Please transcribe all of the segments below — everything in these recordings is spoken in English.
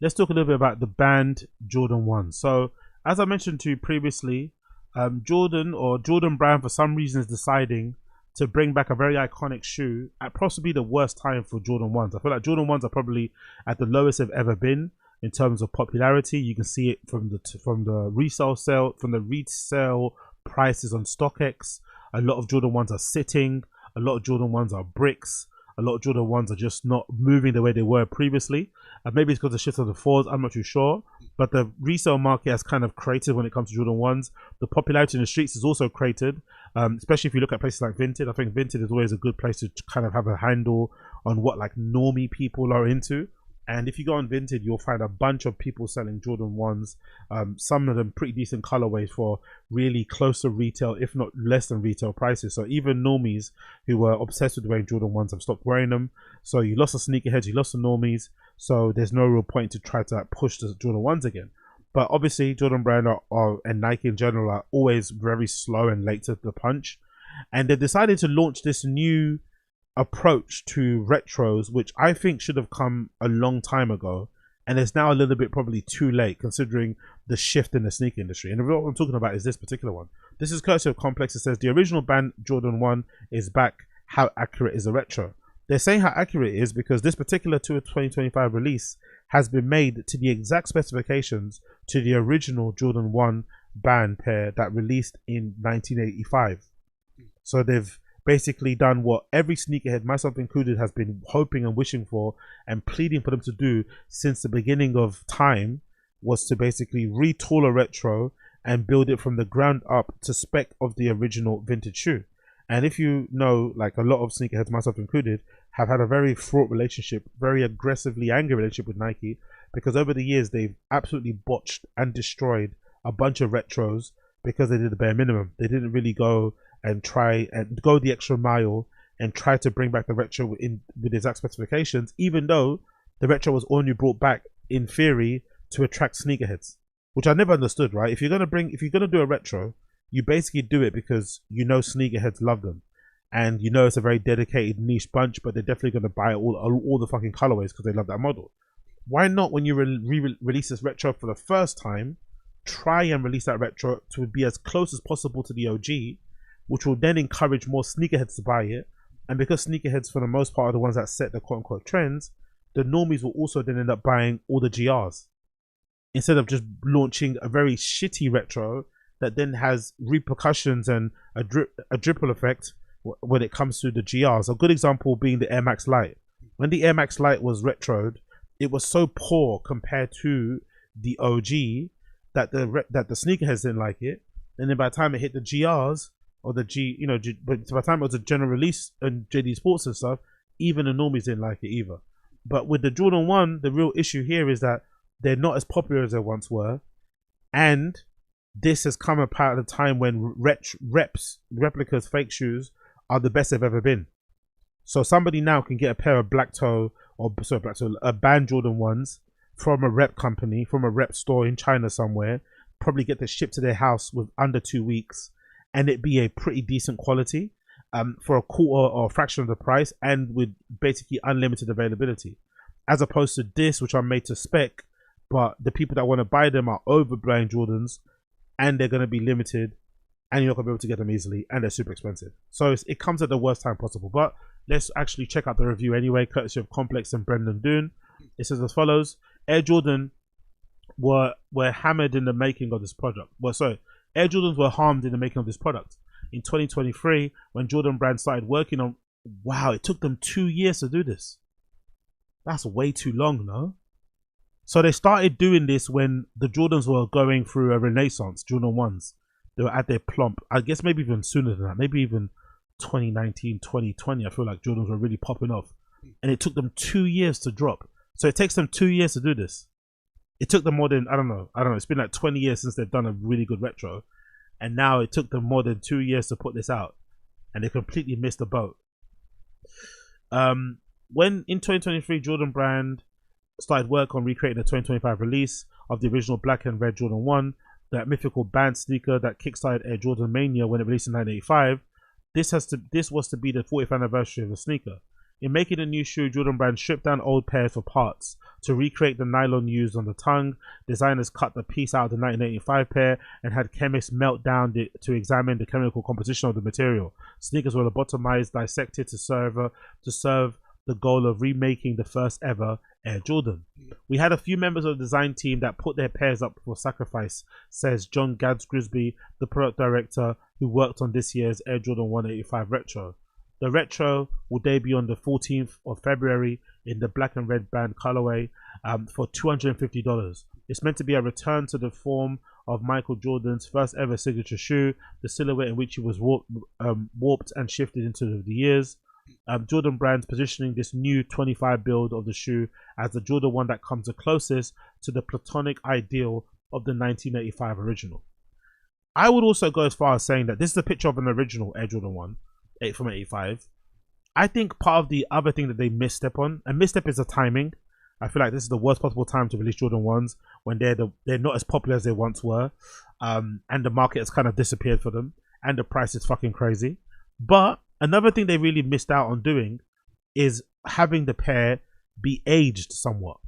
let's talk a little bit about the banned Jordan 1. So, as I mentioned to you previously, Jordan Brand for some reason is deciding to bring back a very iconic shoe at possibly the worst time for Jordan 1s. I feel like Jordan 1s are probably at the lowest they've ever been in terms of popularity. You can see it from the resale prices on StockX. A lot of Jordan 1s are sitting. A lot of Jordan 1s are bricks. A lot of Jordan 1s are just not moving the way they were previously. Maybe it's because of the shift of the 4s, I'm not too sure. But the resale market has kind of created when it comes to Jordan 1s. The popularity in the streets is also created, especially if you look at places like Vinted. I think Vinted is always a good place to kind of have a handle on what like normie people are into. And if you go on Vinted, you'll find a bunch of people selling Jordan 1s, some of them pretty decent colorways for really close to retail, if not less than retail prices. So even normies who were obsessed with wearing Jordan 1s have stopped wearing them. So you lost the sneakerheads, you lost the normies. So there's no real point to try to push the Jordan 1s again. But obviously, Jordan Brand and Nike in general are always very slow and late to the punch. And they decided to launch this new approach to retros, which I think should have come a long time ago, and it's now a little bit probably too late considering the shift in the sneaker industry. And what I'm talking about is this particular one. This is courtesy of Complex. It says the original band Jordan 1 is back. How accurate is a retro? They're saying how accurate it is because this particular 2025 release has been made to the exact specifications to the original Jordan 1 band pair that released in 1985. So they've basically done what every sneakerhead, myself included, has been hoping and wishing for and pleading for them to do since the beginning of time, was to basically retool a retro and build it from the ground up to spec of the original vintage shoe. And if you know, like a lot of sneakerheads, myself included, have had a very fraught relationship, very aggressively angry relationship with Nike, because over the years they've absolutely botched and destroyed a bunch of retros because they did the bare minimum. They didn't really go and try and go the extra mile and try to bring back the retro in with exact specifications, even though the retro was only brought back in theory to attract sneakerheads, which I never understood. Right? If you're gonna do a retro, you basically do it because you know sneakerheads love them, and you know it's a very dedicated niche bunch, but they're definitely gonna buy all the fucking colorways because they love that model. Why not, when you release this retro for the first time, try and release that retro to be as close as possible to the OG, which will then encourage more sneakerheads to buy it. And because sneakerheads, for the most part, are the ones that set the quote-unquote trends, the normies will also then end up buying all the GRs, instead of just launching a very shitty retro that then has repercussions and a dripple effect when it comes to the GRs. A good example being the Air Max Lite. When the Air Max Lite was retroed, it was so poor compared to the OG that the sneakerheads didn't like it. And then by the time it hit the GRs, or the but by the time it was a general release and JD Sports and stuff, even the normies didn't like it either. But with the Jordan 1, the real issue here is that they're not as popular as they once were, and this has come about at a time when replicas, fake shoes are the best they've ever been. So somebody now can get a pair of a band Jordan 1s from a rep company, from a rep store in China somewhere, probably get this shipped to their house with under 2 weeks, and it be a pretty decent quality for a quarter or a fraction of the price, and with basically unlimited availability, as opposed to this, which are made to spec, but the people that want to buy them are overbuying Jordans, and they're going to be limited, and you're not going to be able to get them easily, and they're super expensive. So it comes at the worst time possible. But let's actually check out the review anyway, courtesy of Complex and Brendan Doon. It says as follows: Air Jordan were hammered in the making of this product. Air Jordans were harmed in the making of this product. In 2023, when Jordan Brand started working on, wow, it took them 2 years to do this. That's way too long, no? So they started doing this when the Jordans were going through a renaissance, Jordan 1s. They were at their plump. I guess maybe even sooner than that. Maybe even 2019, 2020, I feel like Jordans were really popping off. And it took them 2 years to drop. So it takes them 2 years to do this. It took them more than, I don't know, it's been like 20 years since they've done a really good retro. And now it took them more than 2 years to put this out. And they completely missed the boat. When in 2023, Jordan Brand started work on recreating the 2025 release of the original black and red Jordan 1, that mythical band sneaker that kickstarted Air Jordan Mania when it released in 1985. This was to be the 40th anniversary of the sneaker. In making a new shoe, Jordan Brand stripped down old pairs for parts. To recreate the nylon used on the tongue, designers cut the piece out of the 1985 pair and had chemists melt down to examine the chemical composition of the material. Sneakers were lobotomized, dissected to serve the goal of remaking the first ever Air Jordan. We had a few members of the design team that put their pairs up for sacrifice, says John Gads Grisby, the product director who worked on this year's Air Jordan 185 Retro. The Retro will debut on the 14th of February in the black and red band colorway for $250. It's meant to be a return to the form of Michael Jordan's first ever signature shoe, the silhouette in which he was warped and shifted into the years. Jordan Brand's positioning this new 25 build of the shoe as the Jordan 1 that comes the closest to the platonic ideal of the 1985 original. I would also go as far as saying that this is a picture of an original Air Jordan 1 from 85. I think part of the other thing that they misstep on, and misstep is the timing. I feel like this is the worst possible time to release Jordan 1s when they're not as popular as they once were, and the market has kind of disappeared for them, and the price is fucking crazy. But another thing they really missed out on doing is having the pair be aged somewhat.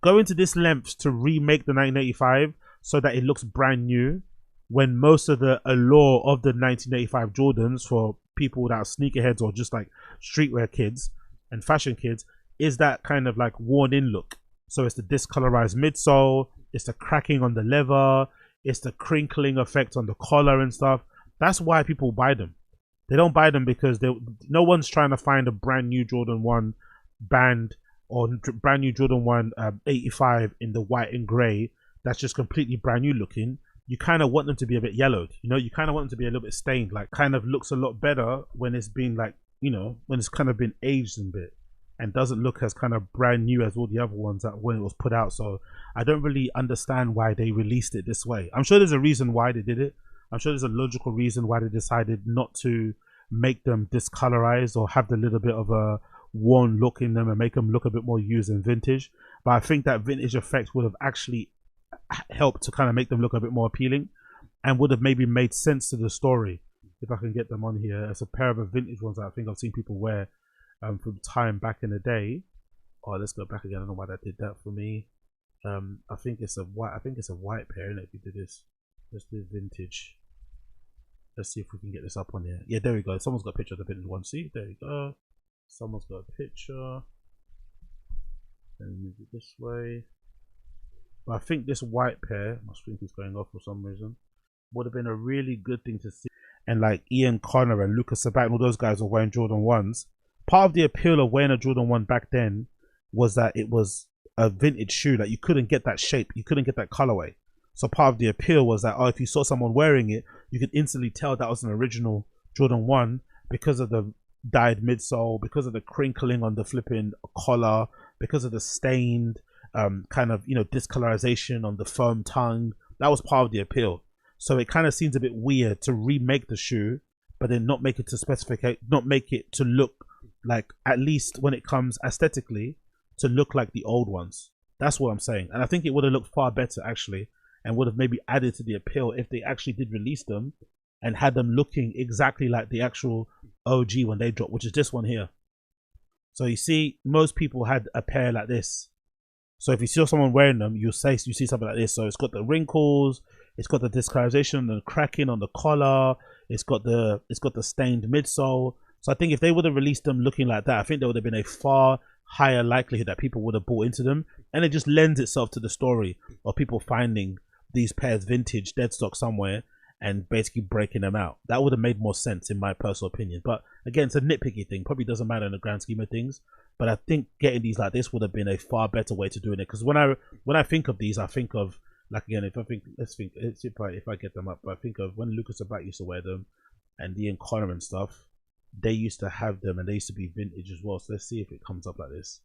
Going to this length to remake the 1985 so that it looks brand new, when most of the allure of the 1985 Jordans for people that are sneakerheads or just like streetwear kids and fashion kids is that kind of like worn in look. So it's the discolorized midsole, it's the cracking on the leather, it's the crinkling effect on the collar and stuff. That's why people buy them. They don't buy them because no one's trying to find a brand new Jordan 1 band or brand new Jordan 1 85 in the white and grey that's just completely brand new looking. You kind of want them to be a bit yellowed, you know, you kind of want them to be a little bit stained, like kind of looks a lot better when it's been like, you know, when it's kind of been aged a bit and doesn't look as kind of brand new as all the other ones that when it was put out. So I don't really understand why they released it this way. I'm sure there's a reason why they did it. I'm sure there's a logical reason why they decided not to make them discolorized or have the little bit of a worn look in them and make them look a bit more used and vintage. But I think that vintage effect would have actually helped to kind of make them look a bit more appealing and would have maybe made sense to the story if I can get them on here. It's a pair of vintage ones that I think I've seen people wear from time back in the day. Oh, let's go back again. I don't know why that did that for me. I think it's a white pair, isn't it, if you do this. Let's do vintage. Let's see if we can get this up on here. Yeah, there we go. Someone's got a picture of the vintage one. See, there we go. Someone's got a picture. Let me move it this way. But I think this white pair, my screen keeps going off for some reason, would have been a really good thing to see. And like Ian Connor and Lucas Sabat and all those guys were wearing Jordan 1s. Part of the appeal of wearing a Jordan 1 back then was that it was a vintage shoe. That you couldn't get that shape, you couldn't get that colorway. So part of the appeal was that, oh, if you saw someone wearing it, you could instantly tell that was an original Jordan 1 because of the dyed midsole, because of the crinkling on the flipping collar, because of the stained kind of, you know, discolorization on the firm tongue. That was part of the appeal. So it kind of seems a bit weird to remake the shoe, but then not make it to specificate, not make it to look like, at least when it comes aesthetically, to look like the old ones. That's what I'm saying. And I think it would have looked far better actually, and would have maybe added to the appeal if they actually did release them and had them looking exactly like the actual OG when they dropped, which is this one here. So you see, most people had a pair like this. So if you see someone wearing them, you see something like this. So it's got the wrinkles, it's got the discolorization, the cracking on the collar, it's got the stained midsole. So I think if they would have released them looking like that, I think there would have been a far higher likelihood that people would have bought into them, and it just lends itself to the story of people finding these pairs vintage dead stock somewhere and basically breaking them out. That would have made more sense in my personal opinion. But again, it's a nitpicky thing, probably doesn't matter in the grand scheme of things. But I think getting these like this would have been a far better way to doing it, because when I think of these, I think of, like, again, if I get them up, I think of when Lucas Sabat used to wear them and Ian Connor and stuff. They used to have them and they used to be vintage as well. So let's see if it comes up like this.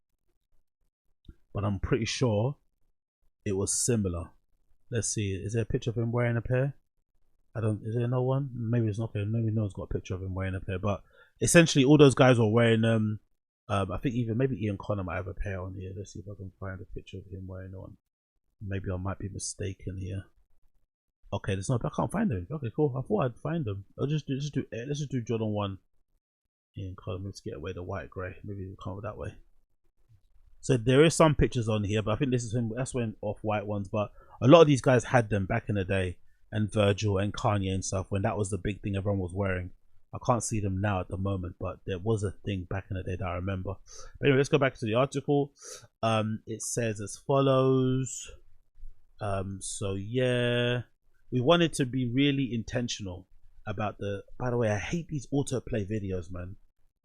But I'm pretty sure it was similar. Let's see, is there a picture of him wearing a pair? Is there no one? Maybe it's not. Maybe no one's got a picture of him wearing a pair. But essentially all those guys were wearing them. I think even maybe Ian Connor might have a pair on here. Let's see if I can find a picture of him wearing one. Maybe I might be mistaken here. Okay, there's no, I can't find them. Okay, cool. I thought I'd find them. Let's just do Jordan 1. in color. Let's get away the white grey. Maybe we'll come that way. So there is some pictures on here, but I think this is him. That's when off-white ones. But a lot of these guys had them back in the day, and Virgil and Kanye and stuff, when that was the big thing everyone was wearing. I can't see them now at the moment, but there was a thing back in the day that I remember. But anyway, let's go back to the article. It says as follows. So yeah, we wanted to be really intentional about the. By the way, I hate these autoplay videos, man.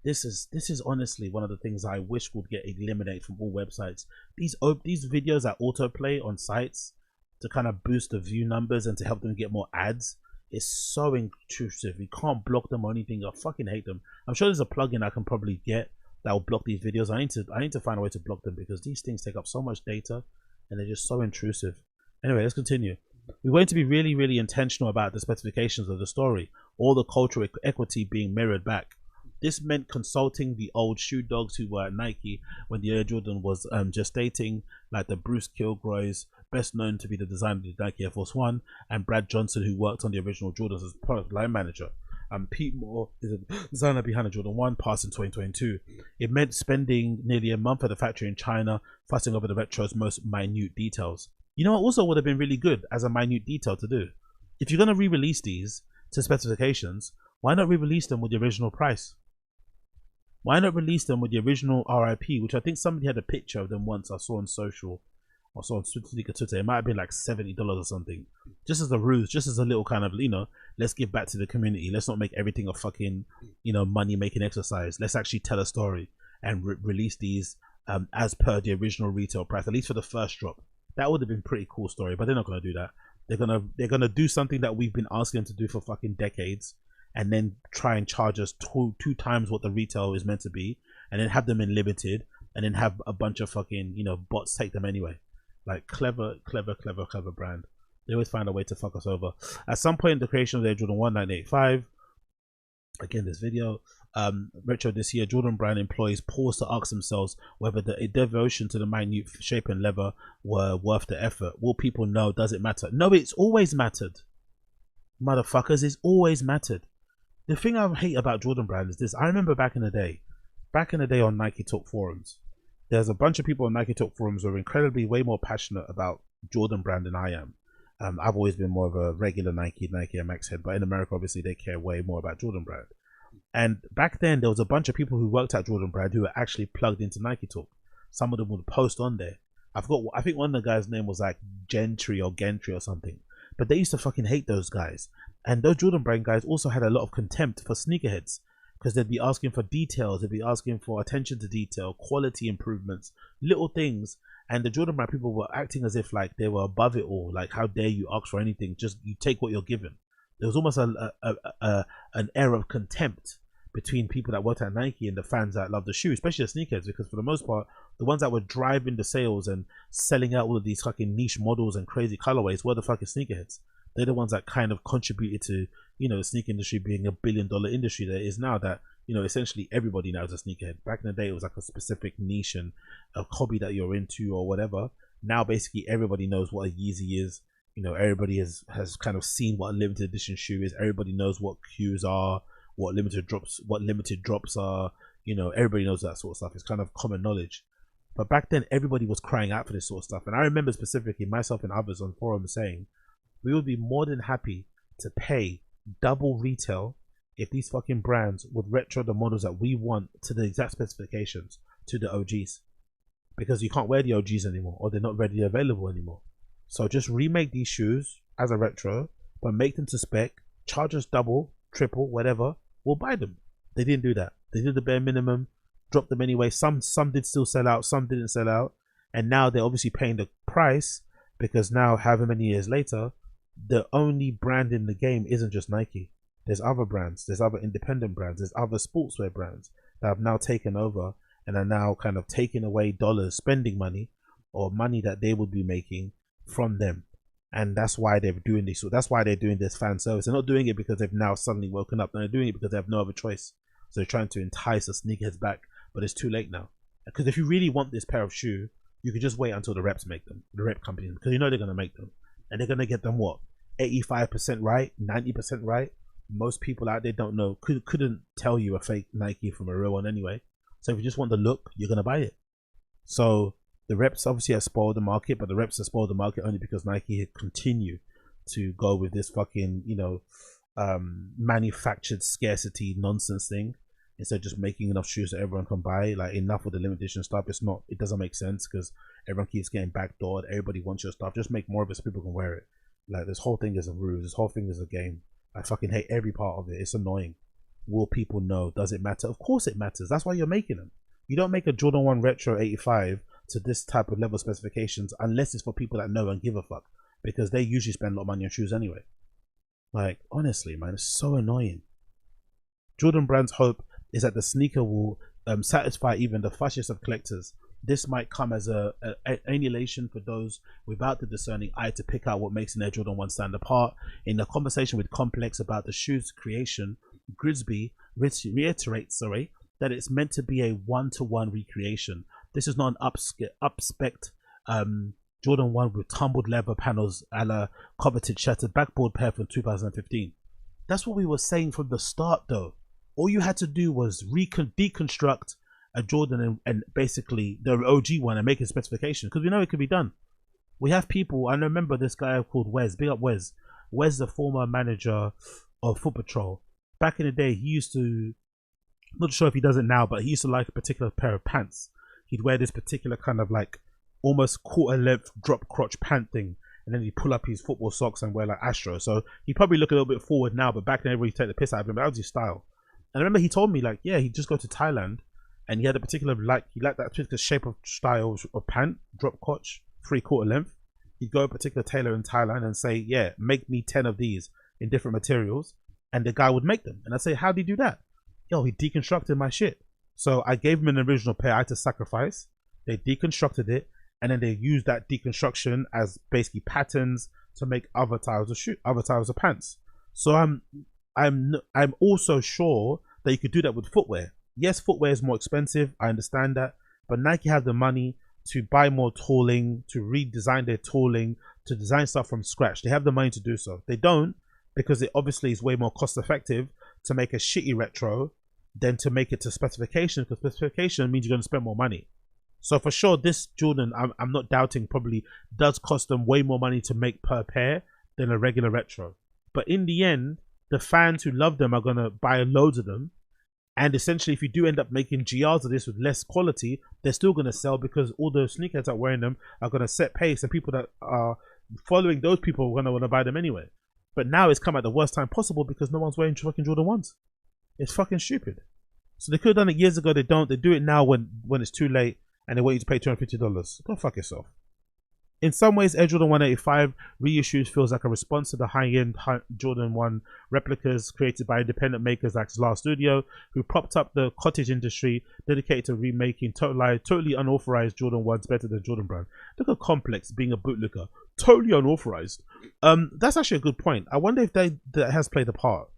This is honestly one of the things I wish would get eliminated from all websites. These videos that autoplay on sites to kind of boost the view numbers and to help them get more ads is so intrusive. You can't block them or anything. I fucking hate them. I'm sure there's a plugin I can probably get that will block these videos. I need to find a way to block them because these things take up so much data and they're just so intrusive. Anyway, let's continue. We're going to be really, really intentional about the specifications of the story, all the cultural equity being mirrored back. This meant consulting the old shoe dogs who were at Nike when the Air Jordan was gestating, like the Bruce Kilgroys, best known to be the designer of the Nike Air Force One, and Brad Johnson, who worked on the original Jordans as product line manager. Pete Moore is a designer behind the Jordan 1, passed in 2022. It meant spending nearly a month at the factory in China, fussing over the retro's most minute details. You know what also would have been really good as a minute detail to do? If you're going to re-release these to specifications, why not re-release them with the original price? Why not release them with the original RIP, which I think somebody had a picture of them once I saw on social. I saw on Twitter. It might have been like $70 or something. Just as a ruse, just as a little kind of, let's give back to the community. Let's not make everything a fucking, money making exercise. Let's actually tell a story and release these as per the original retail price, at least for the first drop. That would have been a pretty cool story, but they're not going to do that. They're gonna do something that we've been asking them to do for fucking decades, and then try and charge us two times what the retail is meant to be, and then have them in limited, and then have a bunch of fucking bots take them anyway. Like clever brand. They always find a way to fuck us over. At some point in the creation of the Air Jordan 1 1985, again this video, retro this year, Jordan brand employees paused to ask themselves whether the devotion to the minute shape and leather were worth the effort. Will people know? Does it matter? No, it's always mattered. Motherfuckers, it's always mattered. The thing I hate about Jordan brand is this. I remember back in the day on Nike Talk forums, there's a bunch of people on Nike Talk forums who are incredibly way more passionate about Jordan brand than I am. I've always been more of a regular Nike MX head, but in America, obviously, they care way more about Jordan brand. And back then, there was a bunch of people who worked at Jordan brand who were actually plugged into Nike Talk. Some of them would post on there. I think one of the guys' name was like Gentry or something. But they used to fucking hate those guys. And those Jordan brand guys also had a lot of contempt for sneakerheads, because they'd be asking for details, they'd be asking for attention to detail, quality improvements, little things. And the Jordan brand people were acting as if like they were above it all. Like, how dare you ask for anything? Just you take what you're given. There was almost an air of contempt between people that worked at Nike and the fans that love the shoe, especially the sneakers, because for the most part, the ones that were driving the sales and selling out all of these fucking niche models and crazy colorways were the fucking sneakerheads. They're the ones that kind of contributed to, the sneaker industry being $1 billion industry that is now, that, essentially everybody now is a sneakerhead. Back in the day, it was like a specific niche and a hobby that you're into or whatever. Now, basically, everybody knows what a Yeezy is. Everybody has kind of seen what a limited edition shoe is. Everybody knows what Qs are, what limited drops are. Everybody knows that sort of stuff. It's kind of common knowledge. But back then, everybody was crying out for this sort of stuff. And I remember specifically myself and others on forums saying, we would be more than happy to pay double retail if these fucking brands would retro the models that we want to the exact specifications to the OGs. Because you can't wear the OGs anymore, or they're not readily available anymore. So just remake these shoes as a retro, but make them to spec, charge us double, triple, whatever, we'll buy them. They didn't do that. They did the bare minimum, dropped them anyway. Some did still sell out, some didn't sell out. And now they're obviously paying the price, because now, however many years later, the only brand in the game isn't just Nike. There's other brands, there's other independent brands, there's other sportswear brands that have now taken over and are now kind of taking away dollars, spending money, or money that they would be making from them. And that's why they're doing this. So that's why they're doing this fan service. They're not doing it because they've now suddenly woken up. They're doing it because they have no other choice. So they're trying to entice the sneakerheads back, but it's too late now. Because if you really want this pair of shoe, you could just wait until the reps make them, the rep companies, because they're going to make them. And they're going to get them what? 85% right, 90% right. most people out there don't know, couldn't tell you a fake Nike from a real one anyway. So if you just want the look, you're gonna buy it. So the reps obviously have spoiled the market, but the reps have spoiled the market only because Nike continue to go with this fucking, manufactured scarcity nonsense thing, instead of just making enough shoes that everyone can buy. Like, enough with the limited edition stuff. It doesn't make sense because everyone keeps getting backdoored. Everybody wants your stuff. Just make more of it so people can wear it. Like, this whole thing is a ruse. This whole thing is a game. I fucking hate every part of it. It's annoying. Will people know? Does it matter? Of course it matters. That's why you're making them. You don't make a Jordan 1 Retro 85 to this type of level specifications unless it's for people that know and give a fuck, because they usually spend a lot of money on shoes anyway. Like, honestly, man, it's so annoying. Jordan Brand's hope is that the sneaker will satisfy even the fushiest of collectors. This might come as an annihilation for those without the discerning eye to pick out what makes an Air Jordan 1 stand apart. In a conversation with Complex about the shoe's creation, Grisby reiterates that it's meant to be a one-to-one recreation. This is not an upspec Jordan 1 with tumbled leather panels a la coveted shattered backboard pair from 2015. That's what we were saying from the start, though. All you had to do was deconstruct a Jordan and basically the OG one and make a specification, because we know it could be done. We have people, I remember this guy called Wes, big up Wes. Wes, the former manager of Foot Patrol. Back in the day, he used to, not sure if he does it now, but he used to like a particular pair of pants. He'd wear this particular kind of like almost quarter length drop crotch pant thing, and then he'd pull up his football socks and wear like Astro. So he'd probably look a little bit forward now, but back then everybody take the piss out of him. But that was his style. And I remember he told me, like, yeah, he'd just go to Thailand and he had a particular, like, he liked that particular shape of style of pant, drop crotch, 3/4 length. He'd go to a particular tailor in Thailand and say, yeah, make me 10 of these in different materials. And the guy would make them. And I'd say, how did he do that? Yo, he deconstructed my shit. So I gave him an original pair I had to sacrifice. They deconstructed it, and then they used that deconstruction as basically patterns to make other styles of pants. So I'm also sure that you could do that with footwear. Yes, footwear is more expensive, I understand that, but Nike have the money to buy more tooling, to redesign their tooling, to design stuff from scratch. They have the money to do so. They don't, because it obviously is way more cost effective to make a shitty retro than to make it to specification, because specification means you're going to spend more money. So for sure, this Jordan, I'm not doubting, probably does cost them way more money to make per pair than a regular retro. But in the end, the fans who love them are going to buy loads of them. And essentially, if you do end up making GRs of this with less quality, they're still going to sell, because all the sneakerheads that are wearing them are going to set pace, and people that are following those people are going to want to buy them anyway. But now it's come at the worst time possible because no one's wearing fucking Jordan 1s. It's fucking stupid. So they could have done it years ago. They don't. They do it now when it's too late, and they want you to pay $250. Go fuck yourself. In some ways, Air Jordan 185 reissues feels like a response to the high-end Jordan 1 replicas created by independent makers like Zlar Studio, who propped up the cottage industry dedicated to remaking totally unauthorized Jordan 1s better than Jordan Brand. Look at Complex being a bootlicker. Totally unauthorized. That's actually a good point. I wonder if that has played a part.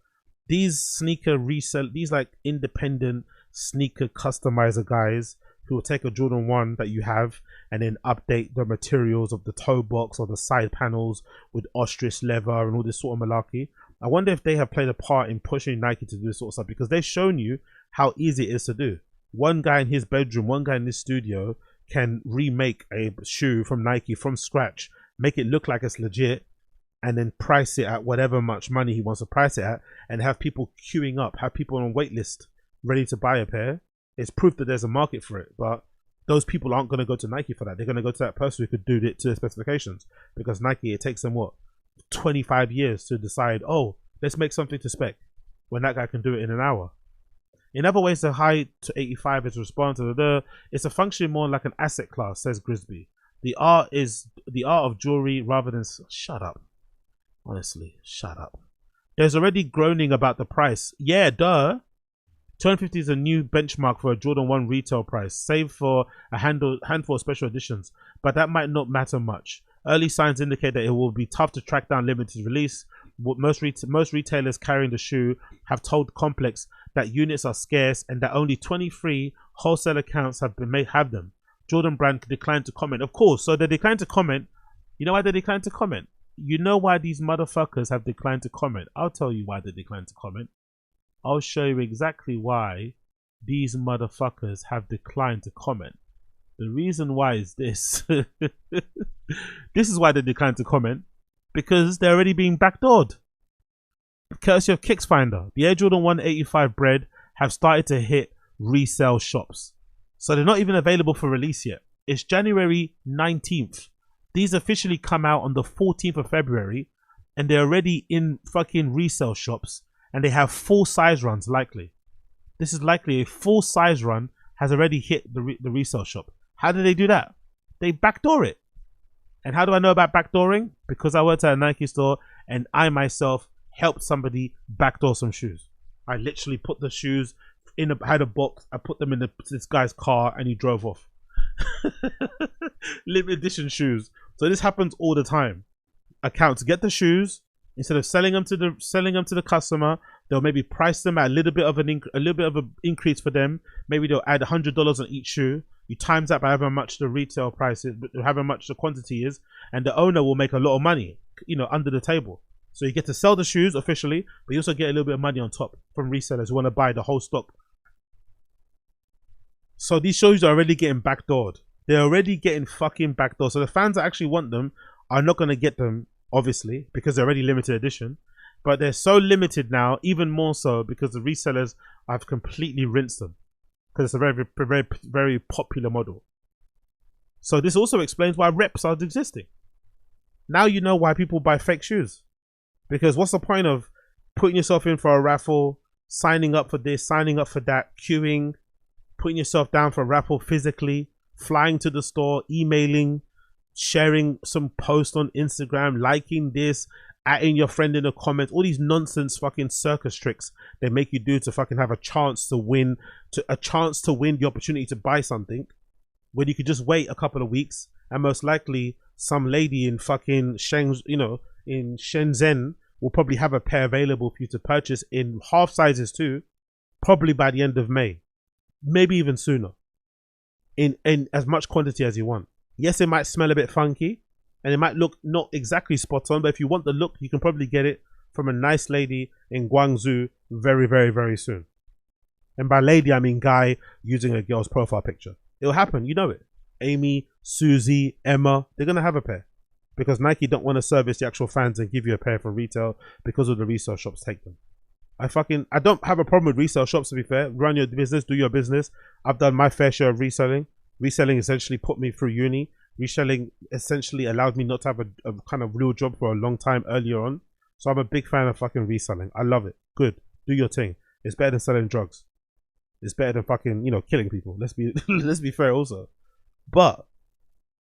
These sneaker these like independent sneaker customizer guys who will take a Jordan 1 that you have and then update the materials of the toe box or the side panels with ostrich leather and all this sort of malarkey. I wonder if they have played a part in pushing Nike to do this sort of stuff, because they've shown you how easy it is to do. One guy in his bedroom, one guy in his studio can remake a shoe from Nike from scratch, make it look like it's legit, and then price it at whatever much money he wants to price it at, and have people queuing up, have people on wait list ready to buy a pair. It's proof that there's a market for it, but those people aren't going to go to Nike for that. They're going to go to that person who could do it to their specifications, because Nike, it takes them, what, 25 years to decide, oh, let's make something to spec, when that guy can do it in an hour. In other ways, the high to 85 is response to it's a function more like an asset class, says Grisby. The art of jewelry rather than... Shut up. Honestly, shut up. There's already groaning about the price. Yeah, duh. 250 is a new benchmark for a Jordan 1 retail price, save for a handful of special editions, but that might not matter much. Early signs indicate that it will be tough to track down limited release. Most retailers carrying the shoe have told Complex that units are scarce and that only 23 wholesale accounts have them. Jordan Brand declined to comment. Of course, so they declined to comment. You know why they declined to comment? you know why these motherfuckers have declined to comment? I'll tell you why they declined to comment. I'll show you exactly why these motherfuckers have declined to comment. The reason why is this. This is why they declined to comment. Because they're already being backdoored. Courtesy of KicksFinder, the Air Jordan 185 bread have started to hit resale shops. So they're not even available for release yet. It's January 19th. These officially come out on the 14th of February. And they're already in fucking resale shops. And they have full size runs likely. This is likely a full size run has already hit the resale shop. How do they do that? They backdoor it. And how do I know about backdooring? Because I worked at a Nike store and I myself helped somebody backdoor some shoes. I literally put the shoes in had a box. I put them in this guy's car and he drove off. Limited edition shoes. So this happens all the time. Accounts get the shoes. Instead of selling them to the customer, they'll maybe price them at a little bit of an increase for them. Maybe they'll add $100 on each shoe. You times that by however much the retail price is, however much the quantity is, and the owner will make a lot of money, under the table. So you get to sell the shoes officially, but you also get a little bit of money on top from resellers who want to buy the whole stock. So these shoes are already getting backdoored. They're already getting fucking backdoored. So the fans that actually want them are not going to get them, obviously, because they're already limited edition. But they're so limited now, even more so because the resellers have completely rinsed them. Because it's a very, very, very popular model. So this also explains why reps are existing. Now you know why people buy fake shoes. Because what's the point of putting yourself in for a raffle, signing up for this, signing up for that, queuing, putting yourself down for a raffle physically, flying to the store, emailing, sharing some post on Instagram, liking this, adding your friend in the comments, all these nonsense fucking circus tricks they make you do to fucking have a chance to win, the opportunity to buy something, when you could just wait a couple of weeks and most likely some lady in fucking in Shenzhen will probably have a pair available for you to purchase in half sizes too, probably by the end of May, maybe even sooner, in as much quantity as you want. Yes, it might smell a bit funky and it might look not exactly spot on, but if you want the look, you can probably get it from a nice lady in Guangzhou very, very, very soon. And by lady, I mean guy using a girl's profile picture. It'll happen, you know it. Amy, Susie, Emma, they're going to have a pair. Because Nike don't want to service the actual fans and give you a pair for retail because of the resale shops take them. I don't have a problem with resale shops, to be fair. Run your business, do your business. I've done my fair share of reselling. Reselling essentially put me through uni. Reselling essentially allowed me not to have a kind of real job for a long time earlier on. So I'm a big fan of fucking reselling. I love it. Good. Do your thing. It's better than selling drugs. It's better than fucking, killing people. Let's be fair also. But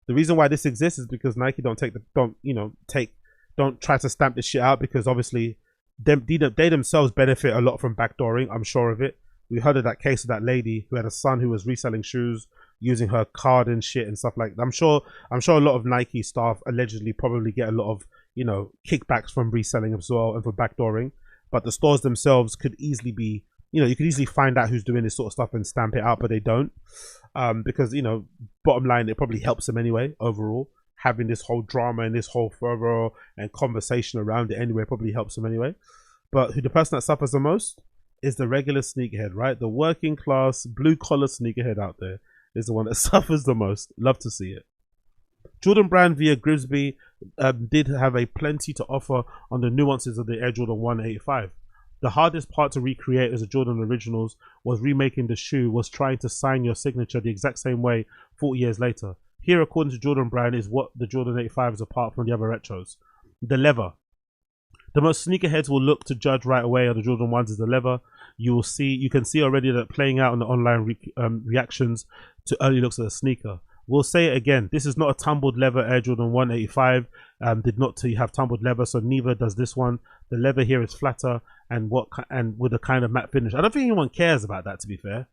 the reason why this exists is because Nike don't try to stamp this shit out, because obviously they themselves benefit a lot from backdooring. I'm sure of it. We heard of that case of that lady who had a son who was reselling shoes using her card and shit and stuff like that. I'm sure a lot of Nike staff allegedly probably get a lot of, kickbacks from reselling as well and for backdooring. But the stores themselves could easily be, you could easily find out who's doing this sort of stuff and stamp it out, but they don't. Because, bottom line, it probably helps them anyway, overall. Having this whole drama and this whole fervor and conversation around it anyway probably helps them anyway. But the person that suffers the most is the regular sneakerhead, right? The working class, blue collar sneakerhead out there is the one that suffers the most. Love to see it. Jordan Brand via Grimsby did have a plenty to offer on the nuances of the Air Jordan 185. The hardest part to recreate as the Jordan Originals was remaking the shoe, was trying to sign your signature the exact same way 40 years later. Here, according to Jordan Brand, is what the Jordan 85 is apart from the other retros. The leather. The most sneakerheads will look to judge right away on the Jordan 1s is the leather. You can see already that playing out on the online reactions to early looks at the sneaker. We'll say it again, this is not a tumbled leather Air Jordan 185. Did not have tumbled leather, so neither does this one. The leather here is flatter and with a kind of matte finish. I don't think anyone cares about that, to be fair.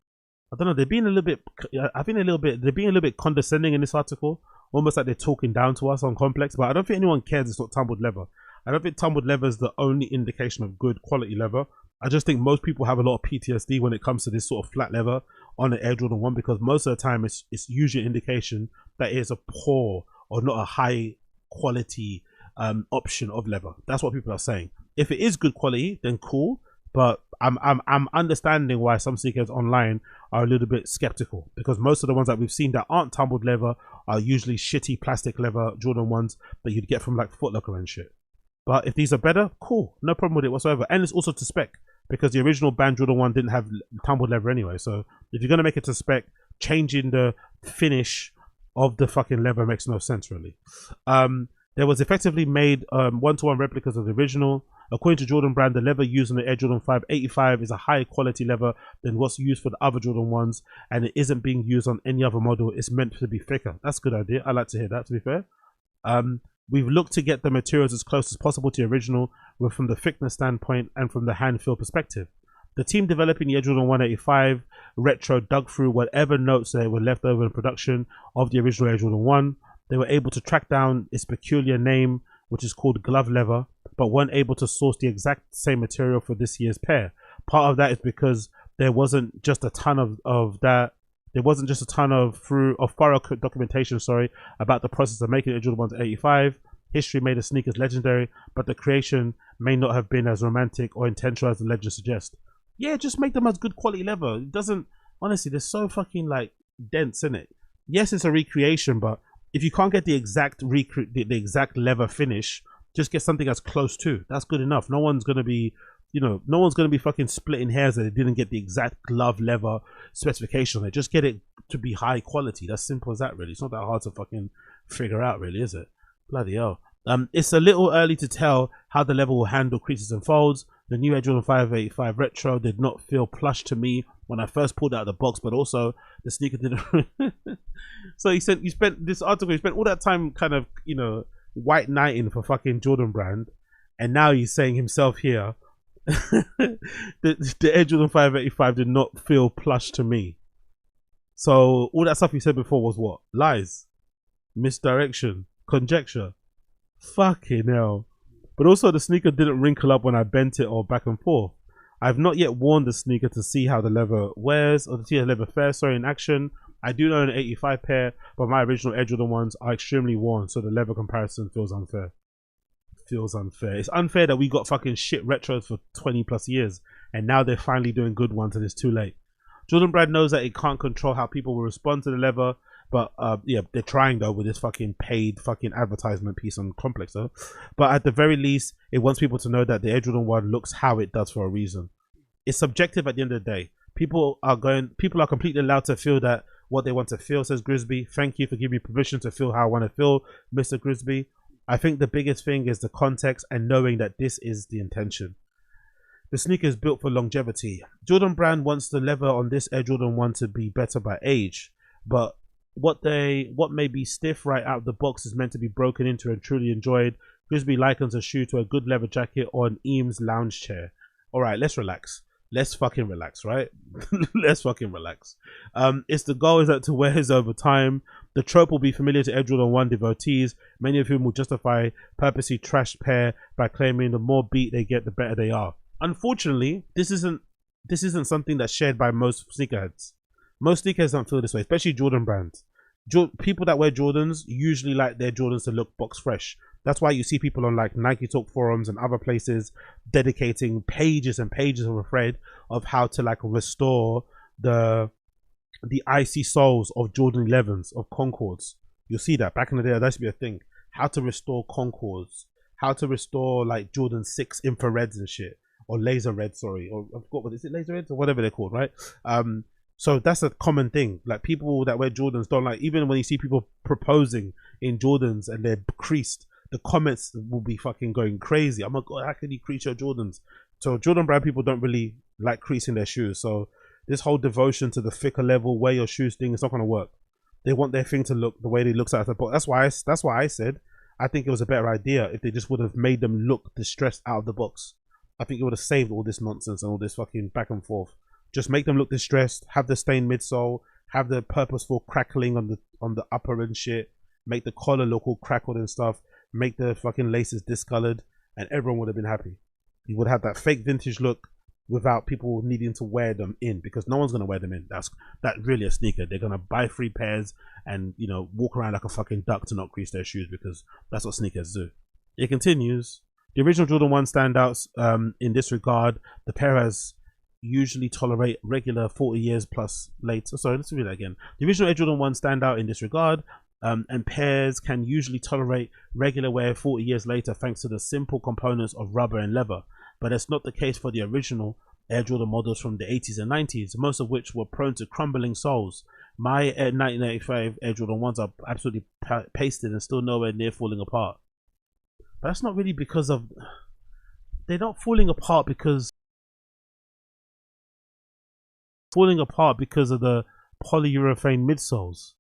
I don't know, they're being a little bit condescending in this article, almost like they're talking down to us on Complex, but I don't think anyone cares it's not tumbled leather. I don't think tumbled leather is the only indication of good quality leather. I just think most people have a lot of PTSD when it comes to this sort of flat leather on the Air Jordan 1, because most of the time it's usually an indication that it is a poor or not a high quality option of leather. That's what people are saying. If it is good quality, then cool. But I'm understanding why some sneakers online are a little bit skeptical, because most of the ones that we've seen that aren't tumbled leather are usually shitty plastic leather Jordan ones that you'd get from like Foot Locker and shit. But if these are better, cool, no problem with it whatsoever. And it's also to spec, because the original Band Jordan 1 didn't have tumbled leather anyway. So if you're gonna make it to spec, changing the finish of the fucking leather makes no sense really. There was effectively made one-to-one replicas of the original. According to Jordan Brand, the leather used on the Air Jordan 5 85 is a higher quality leather than what's used for the other Jordan 1s, and it isn't being used on any other model. It's meant to be thicker. That's a good idea. I like to hear that, to be fair. We've looked to get the materials as close as possible to the original, from the thickness standpoint and from the hand feel perspective. The team developing the Air Jordan 185 Retro dug through whatever notes that were left over in production of the original Air Jordan 1. They were able to track down its peculiar name, which is called glove leather, but weren't able to source the exact same material for this year's pair. Part of that is because there wasn't just a ton of that. There wasn't just a ton of thorough documentation, about the process of making Air Jordan 1 to 85. History made the sneakers legendary, but the creation may not have been as romantic or intentional as the legend suggests. Yeah, just make them as good quality leather. It doesn't, honestly, they're so fucking like dense in it. Yes, it's a recreation, but if you can't get the exact the exact leather finish, just get something as close to. That's good enough. No one's gonna be, no one's gonna be fucking splitting hairs that they didn't get the exact glove leather specification on it. Just get it to be high quality. That's simple as that, really. It's not that hard to fucking figure out, really, is it? Bloody hell. It's a little early to tell how the leather will handle creases and folds. The new Air Jordan 585 Retro did not feel plush to me when I first pulled it out of the box, but also the sneaker didn't. So he said, you spent all that time kind of, white knighting for fucking Jordan Brand, and now he's saying himself here the Air Jordan 585 did not feel plush to me. So all that stuff he said before was what? Lies, misdirection, conjecture. Fucking hell. But also the sneaker didn't wrinkle up when I bent it or back and forth. I've not yet worn the sneaker to see how the leather wears, or to see how the leather fares, in action. I do know an 85 pair, but my original Air Jordan ones are extremely worn, so the leather comparison feels unfair. It's unfair that we got fucking shit retros for 20 plus years, and now they're finally doing good ones and it's too late. Jordan Brand knows that it can't control how people will respond to the leather, but yeah, they're trying though with this fucking paid fucking advertisement piece on Complex though. But at the very least, it wants people to know that the Air Jordan 1 looks how it does for a reason. It's subjective at the end of the day. People are completely allowed to feel that what they want to feel, says Grisby. Thank you for giving me permission to feel how I want to feel, Mr. Grisby. I think the biggest thing is the context and knowing that this is the intention. The sneaker is built for longevity. Jordan Brand wants the leather on this Air Jordan 1 to be better by age, but what may be stiff right out of the box is meant to be broken into and truly enjoyed. Grisby likens a shoe to a good leather jacket or an Eames lounge chair. All right, let's relax. Let's fucking relax, right? Let's fucking relax. It's the goal is that to wear his over time. The trope will be familiar to Air Jordan 1 devotees, many of whom will justify purposely trashed pair by claiming the more beat they get, the better they are. Unfortunately, this isn't something that's shared by most sneakerheads. Most sneakerheads don't feel this way, especially Jordan brands. People that wear Jordans usually like their Jordans to look box fresh. That's why you see people on like Nike Talk forums and other places dedicating pages and pages of a thread of how to like restore the icy soles of Jordan 11s, of Concords. You'll see that back in the day, that used to be a thing. How to restore Concords, how to restore like Jordan 6 infrareds and shit, or laser red, sorry, or I forgot what is it, laser reds or whatever they're called, right? So that's a common thing. Like people that wear Jordans don't like, even when you see people proposing in Jordans and they're creased, the comments will be fucking going crazy. Oh my god, how can you crease your Jordans? So Jordan Brand people don't really like creasing their shoes. So this whole devotion to the thicker level, wear your shoes thing, it's not gonna work. They want their thing to look the way it looks out of the box. That's why I said I think it was a better idea if they just would have made them look distressed out of the box. I think it would have saved all this nonsense and all this fucking back and forth. Just make them look distressed, have the stained midsole, have the purposeful crackling on the upper and shit, make the collar look all crackled and stuff, make the fucking laces discolored, and everyone would have been happy. You would have that fake vintage look without people needing to wear them in, because no one's gonna wear them in. That's really a sneaker. They're gonna buy 3 pairs and walk around like a fucking duck to not crease their shoes, because that's what sneakers do. It continues. The original Jordan 1 standouts in this regard. The pair has usually tolerate regular 40 years plus later. Sorry, let's read that again. The original Air Jordan 1 stand out in this regard, and pairs can usually tolerate regular wear 40 years later thanks to the simple components of rubber and leather. But that's not the case for the original Air Jordan models from the 80s and 90s, most of which were prone to crumbling soles. My 1985 Air Jordan 1s are absolutely pasted and still nowhere near falling apart. But that's not really because of... They're not falling apart because of the polyurethane midsoles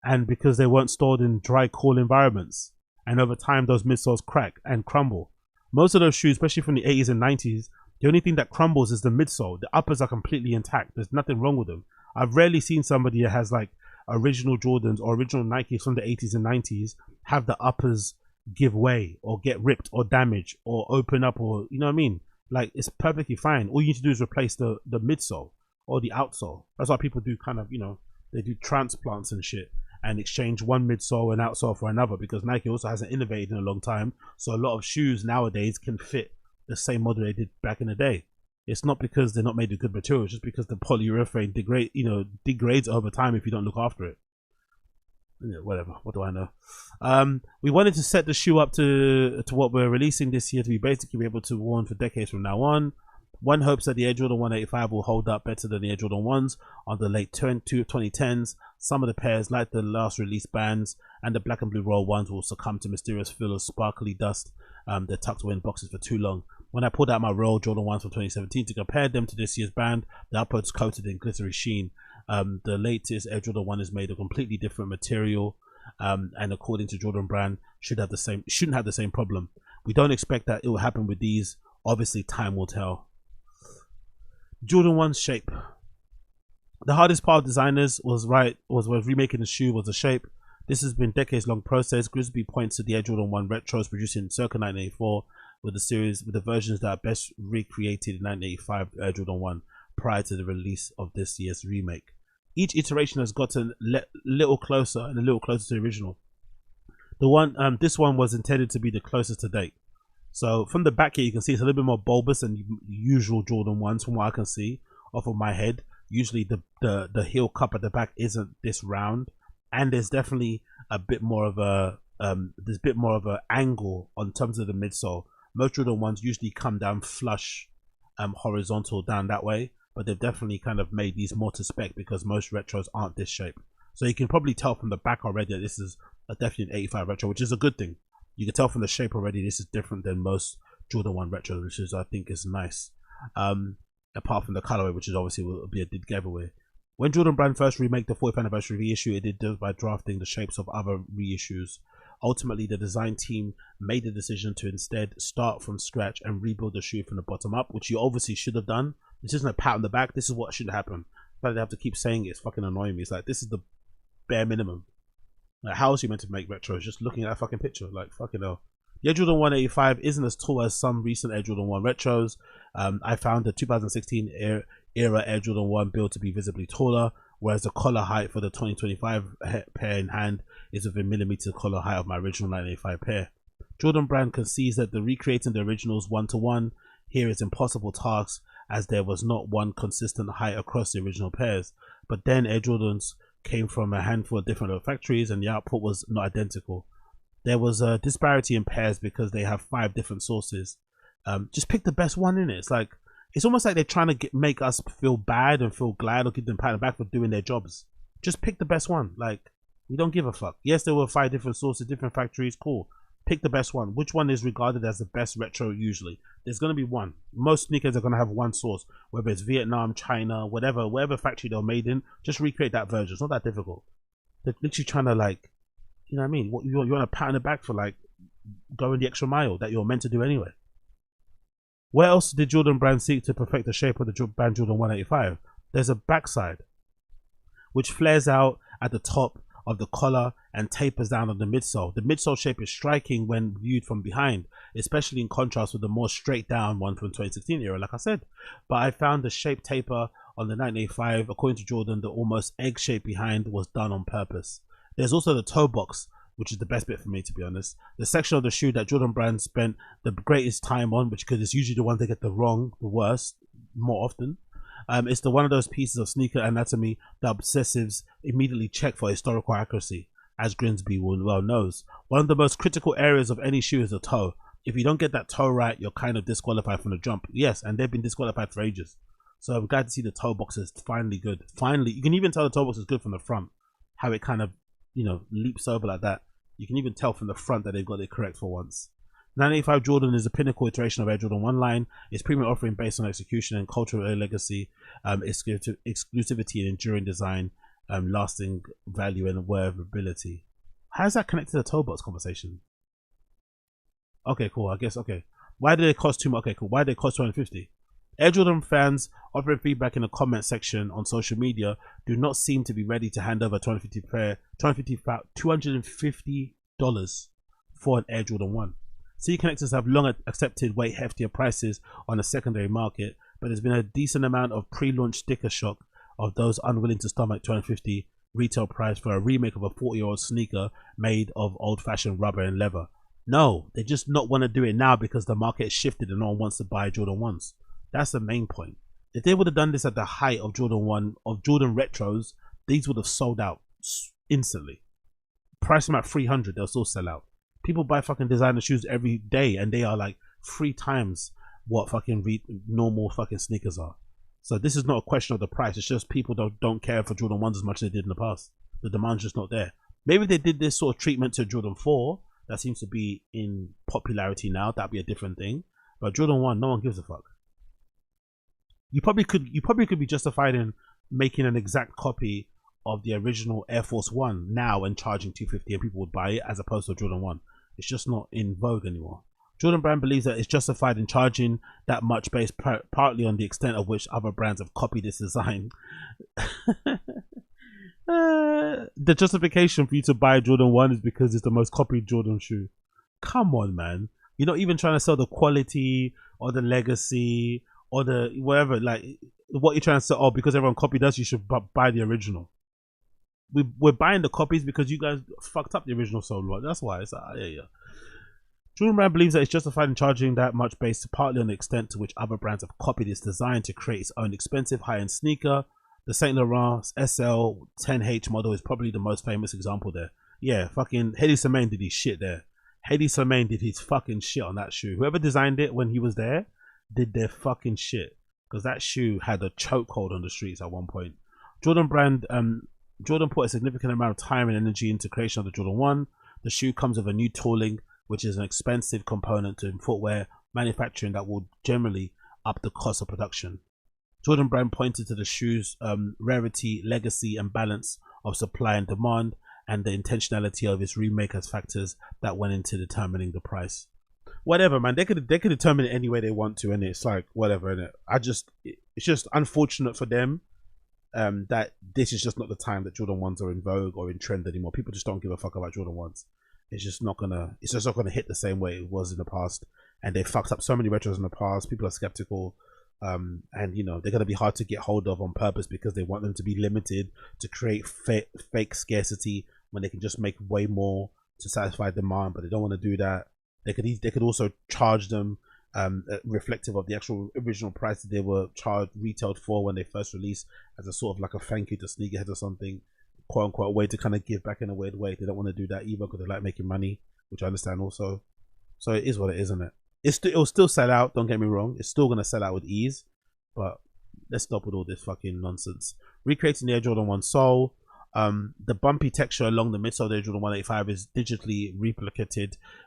and because they weren't stored in dry, cool environments, and over time those midsoles crack and crumble. Most of those shoes, especially from the 80s and 90s, the only thing that crumbles is the midsole. The uppers are completely intact. There's nothing wrong with them. I've rarely seen somebody that has like original Jordans or original Nikes from the 80s and 90s have the uppers give way or get ripped or damaged or open up, or you know what I mean. Like, it's perfectly fine. All you need to do is replace the midsole or the outsole. That's why people do kind of, you know, they do transplants and shit and exchange one midsole and outsole for another, because Nike also hasn't innovated in a long time. So a lot of shoes nowadays can fit the same model they did back in the day. It's not because they're not made of good material, it's just because the polyurethane degrades over time if you don't look after it. Yeah, whatever, what do I know? We wanted to set the shoe up to what we're releasing this year to be basically able to worn for decades from now on. One hopes that the Air Jordan 185 will hold up better than the Air Jordan 1s on the late 2010s. Some of the pairs, like the last release bands and the black and blue roll ones, will succumb to mysterious feel of sparkly dust. They're tucked away in boxes for too long. When I pulled out my roll Jordan 1s from 2017 to compare them to this year's band, the upper's coated in glittery sheen. The latest Air Jordan 1 is made of completely different material, and according to Jordan Brand, shouldn't have the same problem. We don't expect that it will happen with these. Obviously, time will tell. Jordan 1's shape. The hardest part of designers was remaking the shoe was the shape. This has been decades long process. Grisby points to the Air Jordan 1 retros produced in circa 1984 with the versions that are best recreated in 1985 Air Jordan 1 prior to the release of this year's remake. Each iteration has gotten a little closer and a little closer to the original. This one was intended to be the closest to date. So from the back here, you can see it's a little bit more bulbous than usual Jordan 1s from what I can see off of my head. Usually the heel cup at the back isn't this round, and there's definitely a bit more of a angle on terms of the midsole. Most Jordan 1s usually come down flush, horizontal down that way, but they've definitely kind of made these more to spec because most retros aren't this shape. So you can probably tell from the back already that this is definitely an 85 retro, which is a good thing. You can tell from the shape already this is different than most Jordan 1 retros, which is, I think, is nice. Apart from the colorway, which is obviously will be a dead giveaway. When Jordan Brand first remade the 40th anniversary reissue, it did this by drafting the shapes of other reissues. Ultimately, the design team made the decision to instead start from scratch and rebuild the shoe from the bottom up, which you obviously should have done. This isn't a pat on the back. This is what should happen. But they have to keep saying it. It's fucking annoying me. It's like, this is the bare minimum. Like, how else are you meant to make retros? Just looking at that fucking picture. Like, fucking hell. The Air Jordan 185 isn't as tall as some recent Air Jordan 1 retros. I found the 2016 era Air Jordan 1 build to be visibly taller, whereas the collar height for the 2025 pair in hand is within millimeter collar height of my original 1985 pair. Jordan Brand concedes that the recreating the originals one-to-one here is impossible task, as there was not one consistent height across the original pairs. But then Air Jordans came from a handful of different factories and the output was not identical. There was a disparity in pairs because they have 5 different sources. Just pick the best one in it. It's like, it's almost like they're trying to make us feel bad and feel glad or give them a pat on the back for doing their jobs. Just pick the best one. Like, we don't give a fuck. Yes, there were 5 different sources, different factories. Cool. Pick the best one. Which one is regarded as the best retro usually? There's going to be one. Most sneakers are going to have one source, whether it's Vietnam, China, whatever factory they're made in. Just recreate that version. It's not that difficult. They're literally trying to, like, you know what I mean? You want a pat on the back for, like, going the extra mile that you're meant to do anyway. Where else did Jordan Brand seek to perfect the shape of the Brand Jordan 185? There's a backside, which flares out at the top of the collar and tapers down on the midsole. The midsole shape is striking when viewed from behind, especially in contrast with the more straight down one from 2016 era, like I said. But I found the shape taper on the 1985, according to Jordan, the almost egg shape behind was done on purpose. There's also the toe box which is the best bit for me, to be honest. The section of the shoe that Jordan Brand spent the greatest time on, which because it's usually the one they get the worst, more often. It's one of those pieces of sneaker anatomy that obsessives immediately check for historical accuracy, as Grimsby well knows. One of the most critical areas of any shoe is the toe. If you don't get that toe right, you're kind of disqualified from the jump. Yes, and they've been disqualified for ages. So I'm glad to see the toe box is finally good. Finally, you can even tell the toe box is good from the front. How it kind of, leaps over like that. You can even tell from the front that they've got it correct for once. 985 Jordan is a pinnacle iteration of Air Jordan 1 line. Its premium offering based on execution and cultural legacy, exclusivity and enduring design, lasting value and wearability. How is that connected to the toe box conversation? Okay, cool. I guess, okay. Why did they cost too much? Okay, cool. Why did they cost 250? Air Jordan fans offering feedback in the comment section on social media do not seem to be ready to hand over $250 for an Air Jordan 1. C connectors have long accepted way heftier prices on the secondary market, but there's been a decent amount of pre-launch sticker shock of those unwilling to stomach $250 retail price for a remake of a 40-year-old sneaker made of old-fashioned rubber and leather. No, they just not want to do it now because the market has shifted and no one wants to buy Jordan 1s. That's the main point. If they would have done this at the height of Jordan 1, of Jordan retros, these would have sold out instantly. Price them at $300, they'll still sell out. People buy fucking designer shoes every day and they are like 3 times what fucking normal fucking sneakers are. So this is not a question of the price. It's just people don't care for Jordan 1s as much as they did in the past. The demand's just not there. Maybe they did this sort of treatment to Jordan 4. That seems to be in popularity now. That'd be a different thing. But Jordan 1, no one gives a fuck. You probably could be justified in making an exact copy of the original Air Force 1 now and charging $250 and people would buy it as opposed to Jordan 1. It's just not in vogue anymore. Jordan Brand believes that it's justified in charging that much based partly on the extent of which other brands have copied this design. The justification for you to buy Jordan 1 is because it's the most copied Jordan shoe. Come on, man. You're not even trying to sell the quality or the legacy or the whatever. Like, what you're trying to sell, oh, because everyone copied us, you should buy the original. We're buying the copies because you guys fucked up the original so long. That's why. It's yeah. Jordan Brand believes that it's justified in charging that much based partly on the extent to which other brands have copied its design to create its own expensive high-end sneaker. The Saint Laurent SL 10H model is probably the most famous example there. Yeah, fucking Hedi Slimane did his shit there. Hedi Slimane did his fucking shit on that shoe. Whoever designed it when he was there did their fucking shit, because that shoe had a chokehold on the streets at one point. Jordan put a significant amount of time and energy into creation of the Jordan 1. The shoe comes with a new tooling, which is an expensive component to footwear manufacturing that will generally up the cost of production. Jordan Brand pointed to the shoe's rarity, legacy, and balance of supply and demand, and the intentionality of its remake as factors that went into determining the price. Whatever, man. They could determine it any way they want to, and it's like whatever. And it's just unfortunate for them that this is just not the time that Jordan 1s are in vogue or in trend anymore. People just don't give a fuck about Jordan 1s. It's just not gonna hit the same way it was in the past, and they fucked up so many retros in the past. People are skeptical, and they're gonna be hard to get hold of on purpose because they want them to be limited to create fake scarcity when they can just make way more to satisfy demand. But they don't want to do that. They could also charge them reflective of the actual original price that they were retailed for when they first released, as a sort of like a thank you to sneakerheads or something, quote unquote, a way to kind of give back in a weird way. They don't want to do that either because they like making money, which I understand also. So it is what it is, isn't it? It'll still sell out, don't get me wrong. It's still gonna sell out with ease, but let's stop with all this fucking nonsense. Recreating the Air Jordan 1 sole. The bumpy texture along the midsole of the Air Jordan 185 is digitally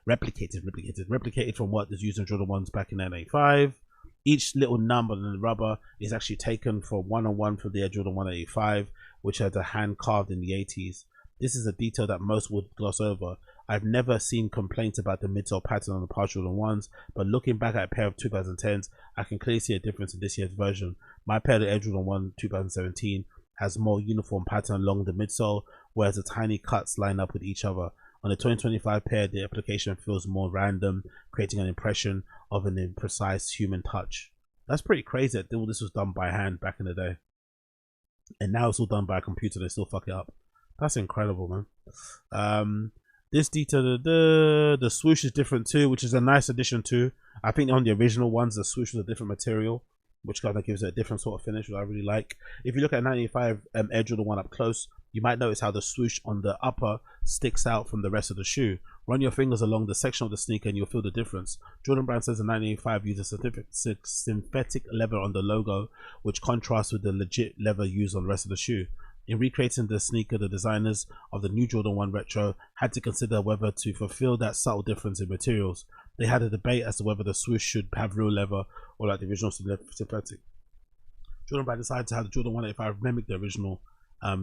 replicated from what is used in Jordan 1s back in 1985. Each little number in the rubber is actually taken from one-on-one from the Air Jordan 185, which had a hand carved in the 80s. This is a detail that most would gloss over. I've never seen complaints about the midsole pattern on the past Jordan 1s, but looking back at a pair of 2010s, I can clearly see a difference in this year's version. My pair of Air Jordan 1 2017 has more uniform pattern along the midsole, whereas the tiny cuts line up with each other. On the 2025 pair, the application feels more random, creating an impression of an imprecise human touch. That's pretty crazy that all this was done by hand back in the day, and now it's all done by a computer. They still fuck it up. That's incredible, man. This detail, the swoosh is different too, which is a nice addition too. I think on the original ones, the swoosh was a different material, which kind of gives it a different sort of finish, which I really like. If you look at 95 Air Jordan 1 up close, you might notice how the swoosh on the upper sticks out from the rest of the shoe. Run your fingers along the section of the sneaker and you'll feel the difference. Jordan Brand says the 1985 uses a synthetic leather on the logo, which contrasts with the legit leather used on the rest of the shoe. In recreating the sneaker, the designers of the new Jordan 1 Retro had to consider whether to fulfill that subtle difference in materials. They had a debate as to whether the swoosh should have real leather or like the original synthetic. Jordan Brand decided to have the Jordan 185 mimic the original.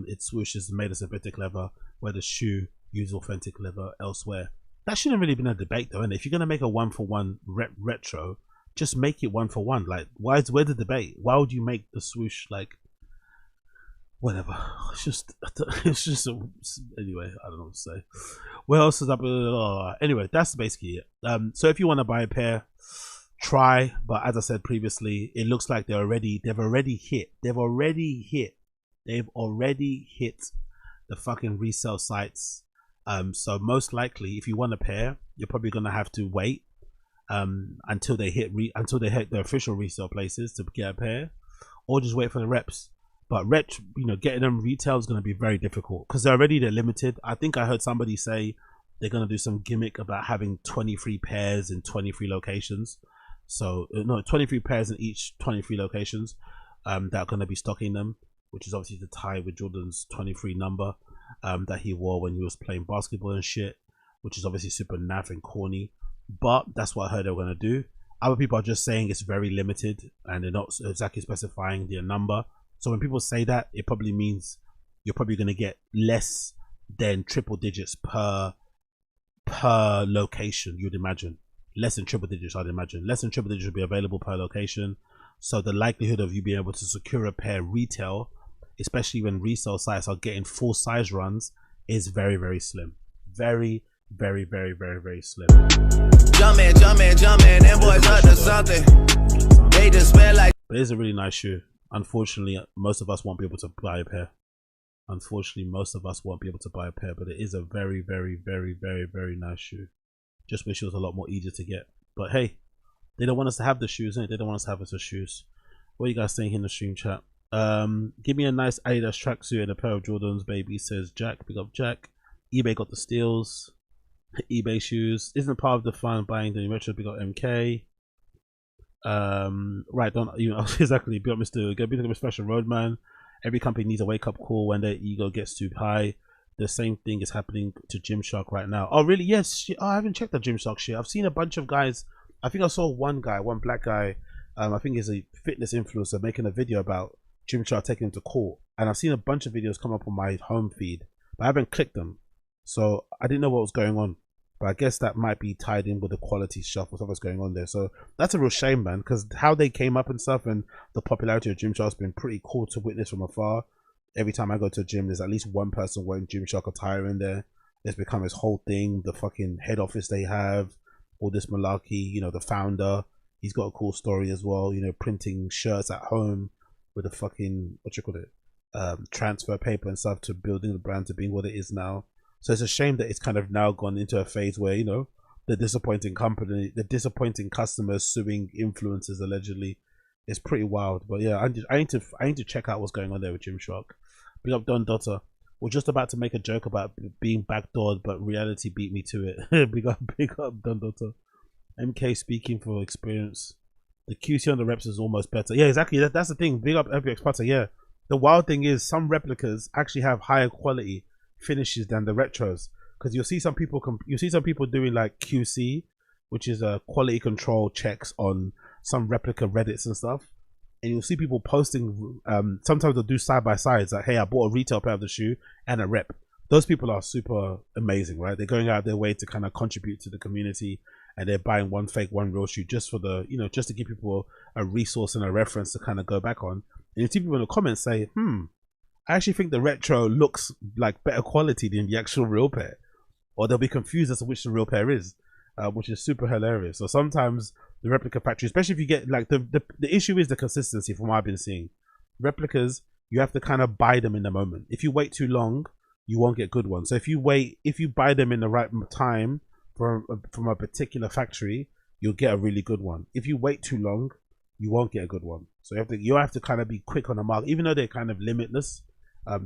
Its swoosh is made of synthetic leather, where the shoe uses authentic leather elsewhere. That shouldn't really been a debate though, and if you're gonna make a 1-for-1 retro, just make it 1-for-1. Like, where's the debate? Why would you make the swoosh like whatever? It's just anyway, I don't know what to say. What else is up? Anyway, that's basically it. So if you want to buy a pair, try, but as I said previously, it looks like they've already hit the fucking resale sites. So most likely, if you want a pair, you're probably gonna have to wait until they hit the official resale places to get a pair, or just wait for the reps. But getting them retail is going to be very difficult because they're limited. I think I heard somebody say they're going to do some gimmick about having 23 pairs in 23 locations. So no, 23 pairs in each 23 locations that are going to be stocking them, which is obviously to tie with Jordan's 23 number that he wore when he was playing basketball and shit, which is obviously super naff and corny. But that's what I heard they were going to do. Other people are just saying it's very limited and they're not exactly specifying their number. So when people say that, it probably means you're probably going to get less than triple digits per location, you'd imagine. Less than triple digits, I'd imagine. Less than triple digits will be available per location. So the likelihood of you being able to secure a pair retail, especially when resale sites are getting full size runs, is very, very slim. Very, very, very, very, very slim. Jumpin', them boys up to something. They just smell like. But it's a really nice shoe. Unfortunately, most of us won't be able to buy a pair. But it is a very, very, very, very, very nice shoe. Just wish it was a lot more easier to get. But hey, they don't want us to have the shoes, innit? They don't want us to have us as shoes. What are you guys saying in the stream chat? Give me a nice Adidas tracksuit and a pair of Jordans, baby, says Jack. Big up Jack. eBay got the steals. eBay shoes. Isn't part of the fun buying the retro. Big up MK. Right, don't you know exactly? Be up, Mr. Go be the special roadman. Every company needs a wake up call when their ego gets too high. The same thing is happening to Gymshark right now. Oh, really? Yes. Oh, I haven't checked the Gymshark shit. I've seen a bunch of guys. I think I saw one black guy. I think he's a fitness influencer making a video about Gymshark taking him to court. And I've seen a bunch of videos come up on my home feed, but I haven't clicked them, so I didn't know what was going on. But I guess that might be tied in with the quality stuff or what's going on there. So that's a real shame, man, because how they came up and stuff and the popularity of Gymshark has been pretty cool to witness from afar. Every time I go to a gym, there's at least one person wearing Gymshark attire in there. It's become this whole thing. The fucking head office they have, all this malarkey, you know, the founder, he's got a cool story as well, you know, printing shirts at home with the fucking, transfer paper and stuff to building the brand to being what it is now. So it's a shame that it's kind of now gone into a phase where, you know, the disappointing customers suing influencers allegedly. It's pretty wild. But yeah, I need to check out what's going on there with Gymshark. Big up Don Dotter. We're just about to make a joke about being backdoored, but reality beat me to it. big up Don Dotter. MK speaking for experience. The QC on the reps is almost better. Yeah, exactly. That's the thing. Big up FBX Potter. Yeah. The wild thing is some replicas actually have higher quality finishes than the retros, because you'll see some people doing like QC, which is a quality control checks on some replica Reddits and stuff, and you'll see people posting sometimes they'll do side by sides like, hey, I bought a retail pair of the shoe and a rep. Those people are super amazing, right? They're going out their way to kind of contribute to the community, and they're buying one fake one real shoe just for the, you know, just to give people a resource and a reference to kind of go back on. And you see people in the comments say, I actually think the retro looks like better quality than the actual real pair, or they'll be confused as to which the real pair is, which is super hilarious. So sometimes the replica factory, especially if you get like the issue is the consistency. From what I've been seeing, replicas, you have to kind of buy them in the moment. If you wait too long, you won't get good ones. So if you buy them in the right time from a particular factory, you'll get a really good one. If you wait too long, you won't get a good one. So you have to kind of be quick on the mark, even though they're kind of limitless.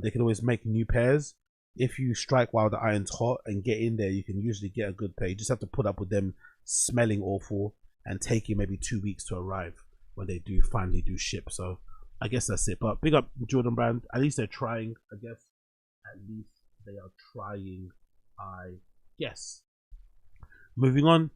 They can always make new pairs. If you strike while the iron's hot and get in there, you can usually get a good pair. You just have to put up with them smelling awful and taking maybe 2 weeks to arrive when they do finally do ship. So I guess that's it. But big up Jordan Brand. At least they're trying, I guess. At least they are trying, I guess. Moving on,